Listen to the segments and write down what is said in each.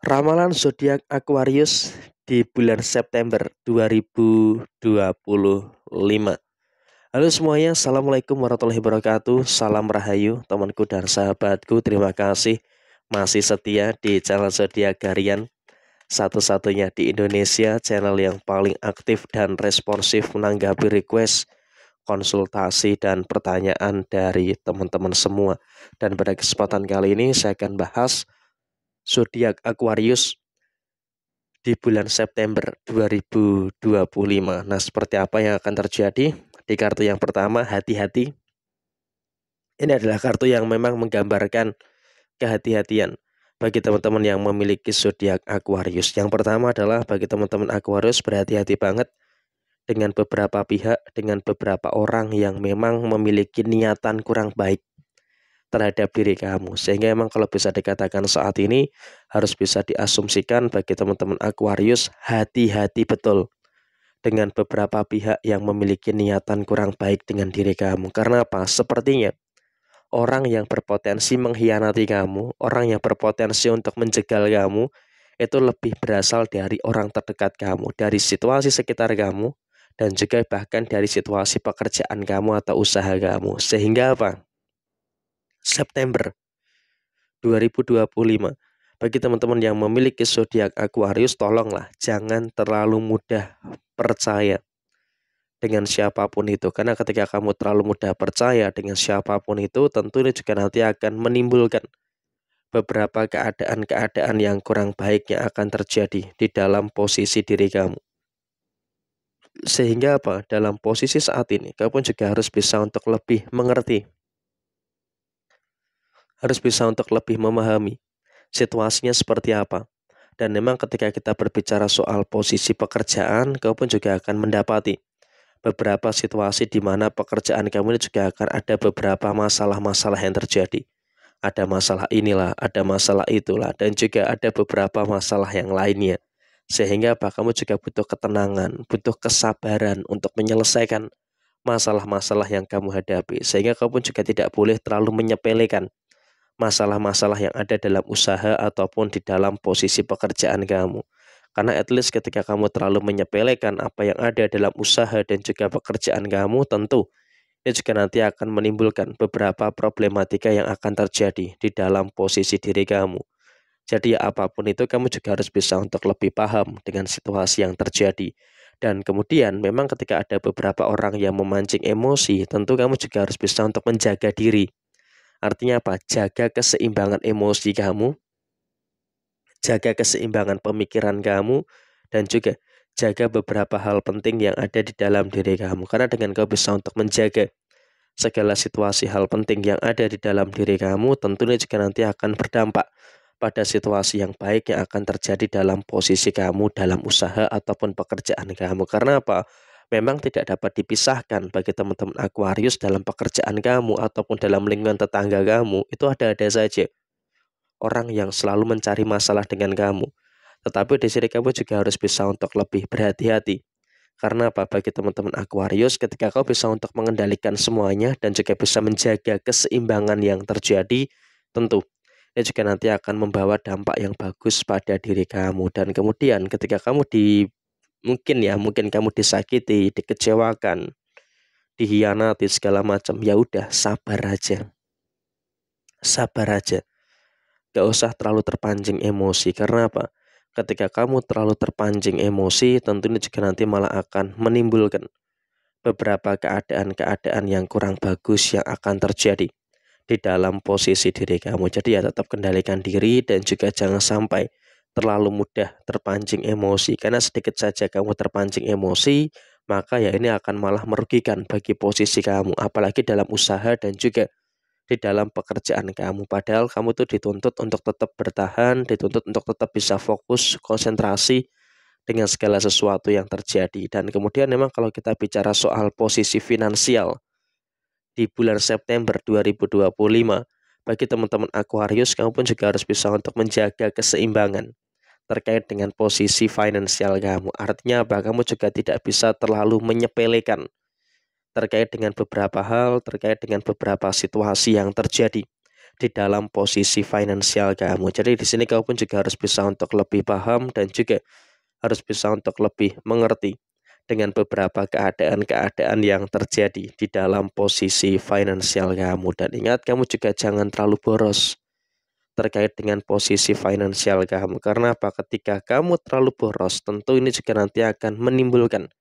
Ramalan zodiak Aquarius di bulan September 2025. Halo semuanya, Assalamualaikum warahmatullahi wabarakatuh. Salam rahayu temanku dan sahabatku. Terima kasih masih setia di channel Zodiak Harian, satu-satunya di Indonesia, channel yang paling aktif dan responsif menanggapi request, konsultasi, dan pertanyaan dari teman-teman semua. Dan pada kesempatan kali ini saya akan bahas zodiak Aquarius di bulan September 2025. Nah, seperti apa yang akan terjadi? Di kartu yang pertama, hati-hati. Ini adalah kartu yang memang menggambarkan kehati-hatian bagi teman-teman yang memiliki zodiak Aquarius. Yang pertama adalah bagi teman-teman Aquarius, berhati-hati banget dengan beberapa pihak, dengan beberapa orang yang memang memiliki niatan kurang baik terhadap diri kamu. Sehingga emang kalau bisa dikatakan saat ini harus bisa diasumsikan bagi teman-teman Aquarius, hati-hati betul dengan beberapa pihak yang memiliki niatan kurang baik dengan diri kamu. Karena apa? Sepertinya orang yang berpotensi mengkhianati kamu, orang yang berpotensi untuk menjegal kamu, itu lebih berasal dari orang terdekat kamu, dari situasi sekitar kamu, dan juga bahkan dari situasi pekerjaan kamu atau usaha kamu. Sehingga apa? September 2025, bagi teman-teman yang memiliki zodiak Aquarius, tolonglah jangan terlalu mudah percaya dengan siapapun itu. Karena ketika kamu terlalu mudah percaya dengan siapapun itu, tentu ini juga nanti akan menimbulkan beberapa keadaan-keadaan yang kurang baik yang akan terjadi di dalam posisi diri kamu. Sehingga apa? Dalam posisi saat ini, kamu juga harus bisa untuk lebih mengerti, harus bisa untuk lebih memahami situasinya seperti apa. Dan memang ketika kita berbicara soal posisi pekerjaan, kamu pun juga akan mendapati beberapa situasi di mana pekerjaan kamu ini juga akan ada beberapa masalah-masalah yang terjadi. Ada masalah inilah, ada masalah itulah, dan juga ada beberapa masalah yang lainnya. Sehingga apa? Kamu juga butuh ketenangan, butuh kesabaran untuk menyelesaikan masalah-masalah yang kamu hadapi. Sehingga kamu pun juga tidak boleh terlalu menyepelekan masalah-masalah yang ada dalam usaha ataupun di dalam posisi pekerjaan kamu. Karena at least ketika kamu terlalu menyepelekan apa yang ada dalam usaha dan juga pekerjaan kamu, tentu ini juga nanti akan menimbulkan beberapa problematika yang akan terjadi di dalam posisi diri kamu. Jadi apapun itu kamu juga harus bisa untuk lebih paham dengan situasi yang terjadi. Dan kemudian memang ketika ada beberapa orang yang memancing emosi, tentu kamu juga harus bisa untuk menjaga diri. Artinya apa? Jaga keseimbangan emosi kamu, jaga keseimbangan pemikiran kamu, dan juga jaga beberapa hal penting yang ada di dalam diri kamu. Karena dengan kau bisa untuk menjaga segala situasi hal penting yang ada di dalam diri kamu, tentunya juga nanti akan berdampak pada situasi yang baik yang akan terjadi dalam posisi kamu, dalam usaha ataupun pekerjaan kamu. Karena apa? Memang tidak dapat dipisahkan bagi teman-teman Aquarius dalam pekerjaan kamu ataupun dalam lingkungan tetangga kamu. Itu ada-ada saja orang yang selalu mencari masalah dengan kamu. Tetapi di sini kamu juga harus bisa untuk lebih berhati-hati. Karena apa? Bagi teman-teman Aquarius, ketika kau bisa untuk mengendalikan semuanya dan juga bisa menjaga keseimbangan yang terjadi, tentu ini juga nanti akan membawa dampak yang bagus pada diri kamu. Dan kemudian ketika kamu mungkin kamu disakiti, dikecewakan, dihianati segala macam, ya udah sabar aja. Sabar aja. Gak usah terlalu terpancing emosi. Karena apa? Ketika kamu terlalu terpancing emosi, tentunya juga nanti malah akan menimbulkan beberapa keadaan-keadaan yang kurang bagus yang akan terjadi di dalam posisi diri kamu. Jadi ya tetap kendalikan diri dan juga jangan sampai terlalu mudah terpancing emosi. Karena sedikit saja kamu terpancing emosi, maka ya ini akan malah merugikan bagi posisi kamu. Apalagi dalam usaha dan juga di dalam pekerjaan kamu. Padahal kamu tuh dituntut untuk tetap bertahan, dituntut untuk tetap bisa fokus, konsentrasi dengan segala sesuatu yang terjadi. Dan kemudian memang kalau kita bicara soal posisi finansial di bulan September 2025, bagi teman-teman Aquarius, kamu pun juga harus bisa untuk menjaga keseimbangan terkait dengan posisi finansial kamu. Artinya apa? Kamu juga tidak bisa terlalu menyepelekan terkait dengan beberapa hal, terkait dengan beberapa situasi yang terjadi di dalam posisi finansial kamu. Jadi di sini kamu pun juga harus bisa untuk lebih paham dan juga harus bisa untuk lebih mengerti dengan beberapa keadaan-keadaan yang terjadi di dalam posisi finansial kamu. Dan ingat, kamu juga jangan terlalu boros terkait dengan posisi finansial kamu. Karena apa? Ketika kamu terlalu boros, tentu ini juga nanti akan menimbulkan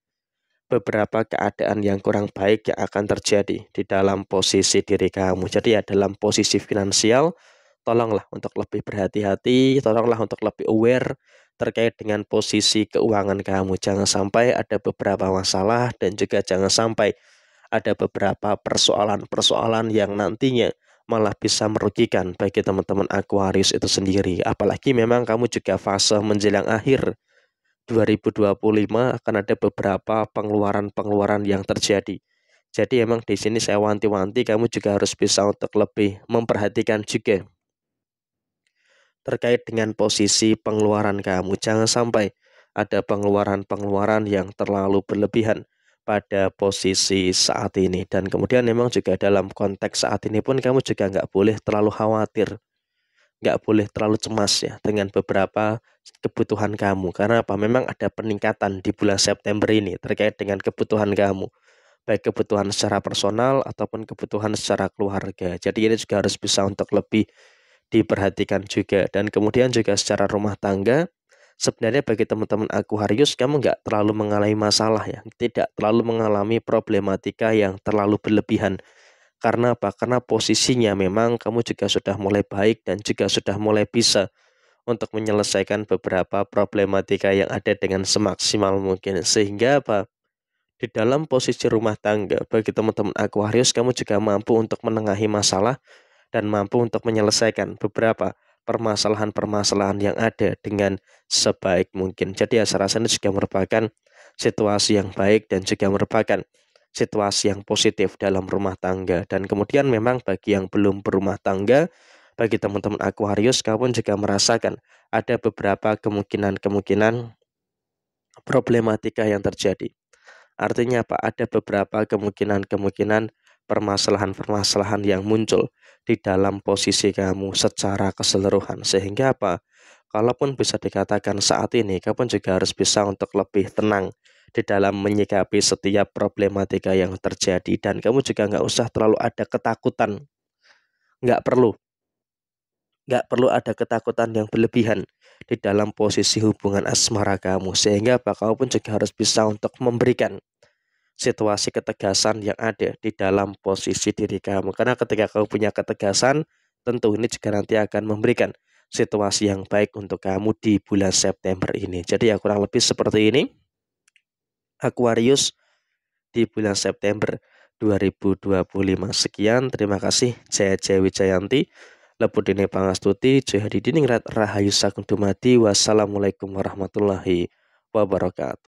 beberapa keadaan yang kurang baik yang akan terjadi di dalam posisi diri kamu. Jadi ya, dalam posisi finansial, tolonglah untuk lebih berhati-hati, tolonglah untuk lebih aware terkait dengan posisi keuangan kamu. Jangan sampai ada beberapa masalah dan juga jangan sampai ada beberapa persoalan-persoalan yang nantinya malah bisa merugikan bagi teman-teman Aquarius itu sendiri. Apalagi memang kamu juga fase menjelang akhir 2025 akan ada beberapa pengeluaran-pengeluaran yang terjadi. Jadi emang di sini saya wanti-wanti kamu juga harus bisa untuk lebih memperhatikan juga terkait dengan posisi pengeluaran kamu. Jangan sampai ada pengeluaran-pengeluaran yang terlalu berlebihan pada posisi saat ini. Dan kemudian memang juga dalam konteks saat ini pun kamu juga nggak boleh terlalu khawatir, nggak boleh terlalu cemas ya dengan beberapa kebutuhan kamu. Karena apa? Memang ada peningkatan di bulan September ini terkait dengan kebutuhan kamu, baik kebutuhan secara personal ataupun kebutuhan secara keluarga. Jadi ini juga harus bisa untuk lebih diperhatikan juga. Dan kemudian juga secara rumah tangga, sebenarnya bagi teman-teman Aquarius, kamu nggak terlalu mengalami masalah ya, tidak terlalu mengalami problematika yang terlalu berlebihan. Karena apa? Karena posisinya memang kamu juga sudah mulai baik dan juga sudah mulai bisa untuk menyelesaikan beberapa problematika yang ada dengan semaksimal mungkin. Sehingga apa? Di dalam posisi rumah tangga, bagi teman-teman Aquarius, kamu juga mampu untuk menengahi masalah dan mampu untuk menyelesaikan beberapa permasalahan-permasalahan yang ada dengan sebaik mungkin. Jadi ya, saya rasa ini juga merupakan situasi yang baik dan juga merupakan situasi yang positif dalam rumah tangga. Dan kemudian memang bagi yang belum berumah tangga, bagi teman-teman Aquarius, kamu juga merasakan ada beberapa kemungkinan-kemungkinan problematika yang terjadi. Artinya apa? Ada beberapa kemungkinan-kemungkinan permasalahan-permasalahan yang muncul di dalam posisi kamu secara keseluruhan. Sehingga apa? Kalaupun bisa dikatakan saat ini, kamu juga harus bisa untuk lebih tenang di dalam menyikapi setiap problematika yang terjadi. Dan kamu juga nggak usah terlalu ada ketakutan. Nggak perlu. Nggak perlu ada ketakutan yang berlebihan di dalam posisi hubungan asmara kamu. Sehingga apa? Kamu pun juga harus bisa untuk memberikan situasi ketegasan yang ada di dalam posisi diri kamu. Karena ketika kamu punya ketegasan, tentu ini juga nanti akan memberikan situasi yang baik untuk kamu di bulan September ini. Jadi ya, kurang lebih seperti ini Aquarius di bulan September 2025. Sekian, terima kasih. Saya Jaya Wijayanti, Lepudine Pangastuti, Jaya Hadidiningrat, Rahayu Sagung Dumadi. Wassalamualaikum warahmatullahi wabarakatuh.